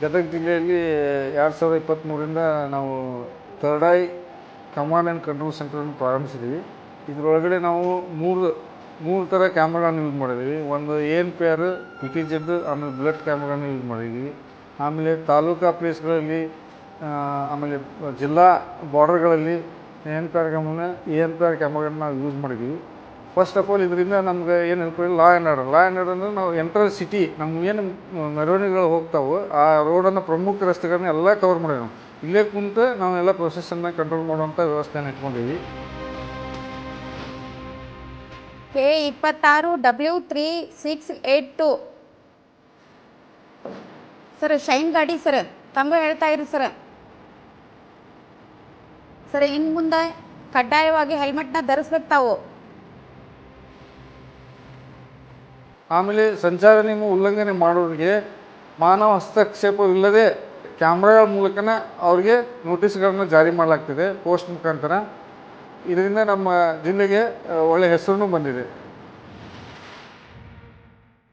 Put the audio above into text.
ಗದಗ ಜಿಲ್ಲೆಯಲ್ಲಿ 2023ರಿಂದ ನಾವು third eye command and control ಸೆಂಟರನ್ನು ಪ್ರಾರಂಭಿಸಿದ್ದೀವಿ. ಇದರೊಳಗಡೆ ನಾವು ಮೂರು ಥರ ಕ್ಯಾಮ್ರಾಗಳನ್ನು ಯೂಸ್ ಮಾಡಿದ್ದೀವಿ. ಒಂದು ANPR, PTZ, ಆಮೇಲೆ ಬ್ಲಡ್ ಕ್ಯಾಮ್ರಾನ ಯೂಸ್ ಮಾಡಿದ್ದೀವಿ. ಆಮೇಲೆ ತಾಲೂಕಾ ಪ್ಲೇಸ್ಗಳಲ್ಲಿ, ಆಮೇಲೆ ಜಿಲ್ಲಾ ಬಾರ್ಡರ್ಗಳಲ್ಲಿ ANPR ಕ್ಯಾಮ್ರಾಗಳನ್ನ ನಾವು ಯೂಸ್ ಮಾಡಿದ್ದೀವಿ. ಫಸ್ಟ್ ಆಫ್ ಆಲ್ ಇದರಿಂದ ನಮ್ಗೆ ಏನು ಹೇಳ್ತೀವಿ, ಲಾ ಆ್ಯಂಡ್ ಆರ್ಡರ್ ಅಂದರೆ ನಾವು ಎಂಟರ್ ಸಿಟಿ, ನಮ್ಗೆ ಏನು ಮೆರವಣಿಗೆಗಳು ಹೋಗ್ತಾವೆ ಆ ರೋಡನ್ನು ಪ್ರಮುಖ ರಸ್ತೆಗಳನ್ನ ಎಲ್ಲ ಕವರ್ ಮಾಡಿವಿ. ನಾವು ಇಲ್ಲೇ ಕುಂತು ನಾವೆಲ್ಲ ಪ್ರೊಸೆಸನ್ನು ಕಂಟ್ರೋಲ್ ಮಾಡುವಂಥ ವ್ಯವಸ್ಥೆಯನ್ನು ಇಟ್ಕೊಂಡಿದ್ದೀವಿ. K26W3682 ಸರ್, ಶೈನ್ ಗಾಡಿ ಸರ್, ತಮ್ಮ ಹೇಳ್ತಾ ಇರಿ ಸರ್. ಇನ್ನು ಮುಂದೆ ಕಡ್ಡಾಯವಾಗಿ ಹೆಲ್ಮೆಟ್ನ ಧರಿಸ್ಬೇಕು ತಾವು. ಆಮೇಲೆ ಸಂಚಾರ ನಿಯಮ ಉಲ್ಲಂಘನೆ ಮಾಡೋರಿಗೆ ಮಾನವ ಹಸ್ತಕ್ಷೇಪವಿಲ್ಲದೆ ಕ್ಯಾಮ್ರಾಗಳ ಮೂಲಕನೇ ಅವ್ರಿಗೆ ನೋಟಿಸ್ಗಳನ್ನು ಜಾರಿ ಮಾಡಲಾಗ್ತಿದೆ ಪೋಸ್ಟ್ ಮುಖಾಂತರ. ಇದರಿಂದ ನಮ್ಮ ಜಿಲ್ಲೆಗೆ ಒಳ್ಳೆಯ ಹೆಸರು ಬಂದಿದೆ.